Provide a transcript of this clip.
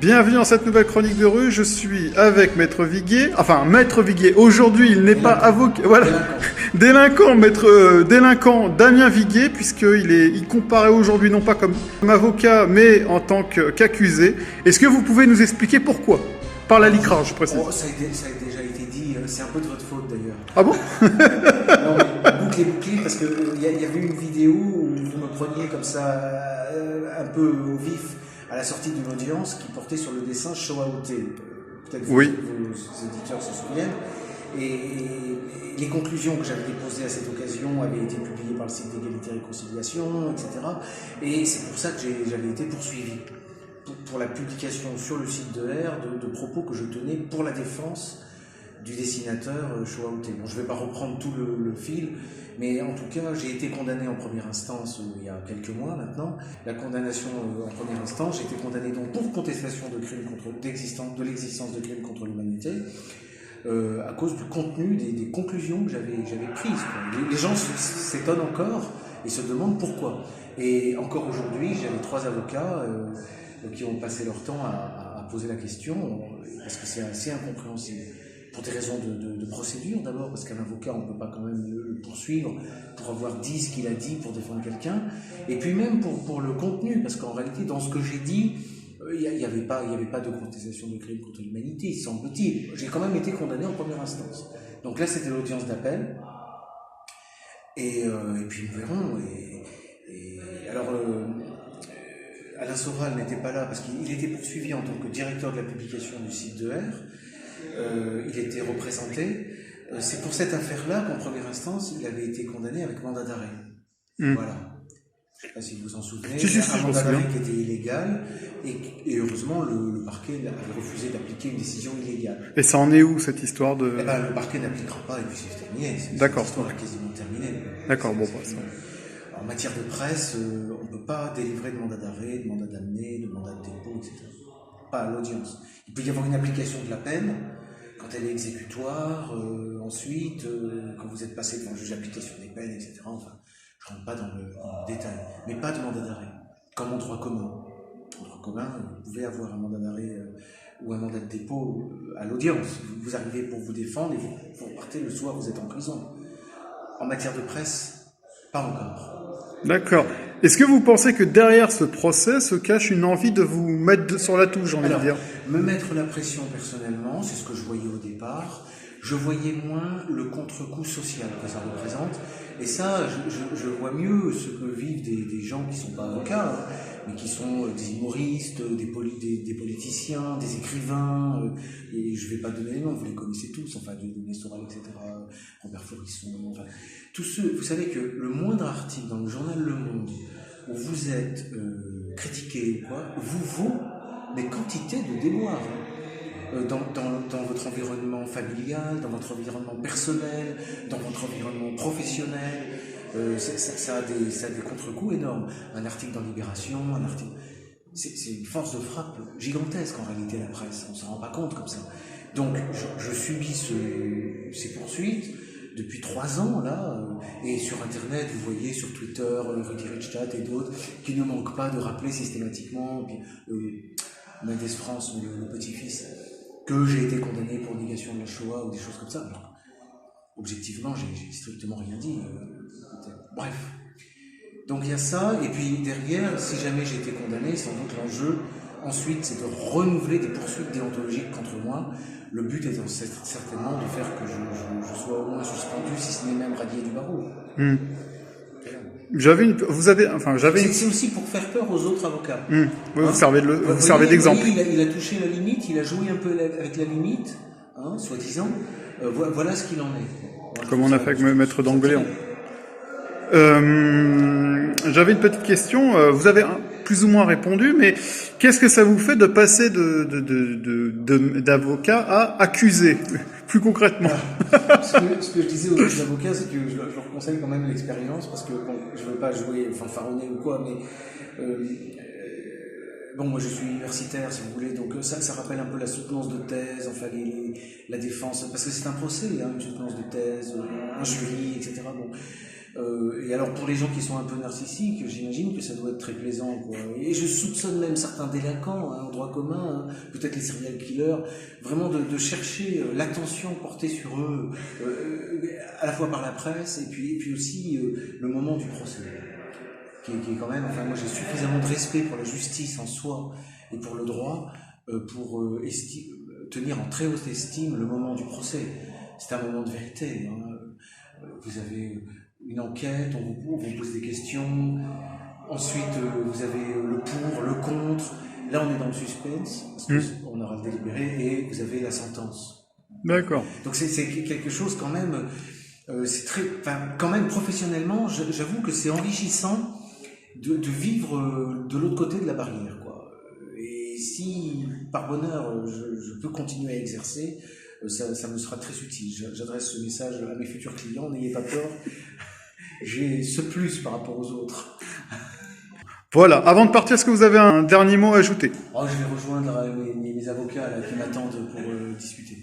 Bienvenue dans cette nouvelle chronique de rue, je suis avec Maître Viguier, enfin Maître Viguier, aujourd'hui il n'est pas avocat, voilà, délinquant Damien Viguier, puisqu'il comparaît aujourd'hui non pas comme avocat, mais en tant qu'accusé. Est-ce que vous pouvez nous expliquer pourquoi? Par la LICRA, je précise. Oh, ça a déjà été dit, c'est un peu de votre faute d'ailleurs. Ah bon? Non, mais bouclez, parce qu'il y avait une vidéo où vous me preniez comme ça, un peu au vif, à la sortie d'une audience qui portait sur le dessin Shoah Outé. Peut-être que oui. vos éditeurs se souviennent. Et les conclusions que j'avais déposées à cette occasion avaient été publiées par le site d'égalité et réconciliation, etc. Et c'est pour ça que j'avais été poursuivi pour la publication sur le site de R de propos que je tenais pour la défense du dessinateur Shoah Outé. Bon, je ne vais pas reprendre tout le fil, mais en tout cas, j'ai été condamné en première instance il y a quelques mois maintenant. La condamnation en première instance, j'ai été condamné donc pour contestation de l'existence de crimes contre l'humanité, à cause du contenu des conclusions que j'avais prises. Les gens s'étonnent encore et se demandent pourquoi. Et encore aujourd'hui, j'avais 3 avocats qui ont passé leur temps à poser la question, parce que c'est assez incompréhensible. Pour des raisons de procédure d'abord, parce qu'un avocat, on ne peut pas quand même le poursuivre pour avoir dit ce qu'il a dit pour défendre quelqu'un, et puis même pour le contenu, parce qu'en réalité, dans ce que j'ai dit, il n'y avait pas de contestation de crimes contre l'humanité, semble-t-il. J'ai quand même été condamné en première instance. Donc là, c'était l'audience d'appel, et puis nous verrons. Alors, Alain Sauval n'était pas là, parce qu'il était poursuivi en tant que directeur de la publication du site de R. Il était représenté. C'est pour cette affaire-là qu'en première instance, il avait été condamné avec mandat d'arrêt. Voilà. Je ne sais pas si vous vous en souvenez. Un mandat d'arrêt qui était illégal, et heureusement, le parquet avait refusé d'appliquer une décision illégale. Et ça en est où, cette histoire de... Le parquet n'appliquera pas, et puis c'est terminé. D'accord. L'histoire est quasiment terminée. D'accord, bon, ça. En matière de presse, on ne peut pas délivrer de mandat d'arrêt, de mandat d'amener, de mandat de dépôt, etc. Pas à l'audience. Il peut y avoir une application de la peine, quand elle est exécutoire, ensuite, quand vous êtes passé devant le juge d'application des peines, etc. Enfin, je ne rentre pas dans le détail. Mais pas de mandat d'arrêt, comme en droit commun. En droit commun, vous pouvez avoir un mandat d'arrêt ou un mandat de dépôt à l'audience. Vous arrivez pour vous défendre et vous repartez le soir, vous êtes en prison. En matière de presse, pas encore. D'accord. Est-ce que vous pensez que derrière ce procès se cache une envie de vous mettre sur la touche, j'ai envie de dire? Me mettre la pression personnellement, c'est ce que je voyais au départ. Je voyais moins le contre-coup social que ça représente. Et ça, je vois mieux ce que vivent des gens qui ne sont pas avocats, mais qui sont des humoristes, des politiciens, des écrivains. Et je ne vais pas donner les noms, vous les connaissez tous, enfin, Denis Soral, etc., Robert Florisson, enfin, tous ceux. Vous savez que le moindre article dans le journal Le Monde où vous êtes critiqué ou quoi, vous vaut des quantités de déboires. Dans votre environnement familial, dans votre environnement personnel, dans votre environnement professionnel, ça a des contre-coups énormes. Un article dans Libération, un article... C'est une force de frappe gigantesque en réalité, la presse, on ne s'en rend pas compte comme ça. Donc je subis ces poursuites depuis 3 ans, là, et sur Internet, vous voyez, sur Twitter, Rudy Richstadt et d'autres, qui ne manquent pas de rappeler systématiquement, puis Mendes France, le petit-fils, que j'ai été condamné pour négation de la Shoah ou des choses comme ça. Alors, objectivement, j'ai strictement rien dit. Bref. Donc il y a ça, et puis derrière, si jamais j'ai été condamné, sans doute l'enjeu, ensuite, c'est de renouveler des poursuites déontologiques contre moi. Le but étant certainement de faire que je sois au moins suspendu, si ce n'est même radié du barreau. C'est aussi pour faire peur aux autres avocats. Oui, vous servez d'exemple. Il a touché la limite, il a joué un peu avec la limite, soi-disant. Voilà ce qu'il en est. Comme on a fait avec Maître d'Angléon. J'avais une petite question. Vous avez plus ou moins répondu, mais qu'est-ce que ça vous fait de passer d'avocat à accusé? plus concrètement. Ce que je disais aux autres avocats, c'est que je leur conseille quand même l'expérience, parce que bon, je ne veux pas jouer fanfaronner ou quoi, mais bon, moi je suis universitaire, si vous voulez, donc ça rappelle un peu la soutenance de thèse, enfin la défense, parce que c'est un procès, hein, une soutenance de thèse, un jury, etc. Bon. Et alors pour les gens qui sont un peu narcissiques, j'imagine que ça doit être très plaisant, quoi. Et je soupçonne même certains délinquants, hein, en droit commun, hein, peut-être les serial killers, vraiment de chercher l'attention portée sur eux, à la fois par la presse et puis aussi le moment du procès, qui est quand même, enfin moi j'ai suffisamment de respect pour la justice en soi et pour le droit pour tenir en très haute estime le moment du procès. C'est un moment de vérité, hein. Vous avez une enquête, on vous pose des questions, ensuite vous avez le pour, le contre, là on est dans le suspense, parce qu'on aura le délibéré, et vous avez la sentence. D'accord. Donc c'est quelque chose quand même, c'est très, enfin, quand même professionnellement, j'avoue que c'est enrichissant de vivre de l'autre côté de la barrière, quoi. Et si par bonheur je peux continuer à exercer, ça me sera très utile. J'adresse ce message à mes futurs clients, n'ayez pas peur. J'ai ce plus par rapport aux autres. Voilà, avant de partir, est-ce que vous avez un dernier mot à ajouter? Je vais rejoindre mes avocats là, qui m'attendent pour discuter.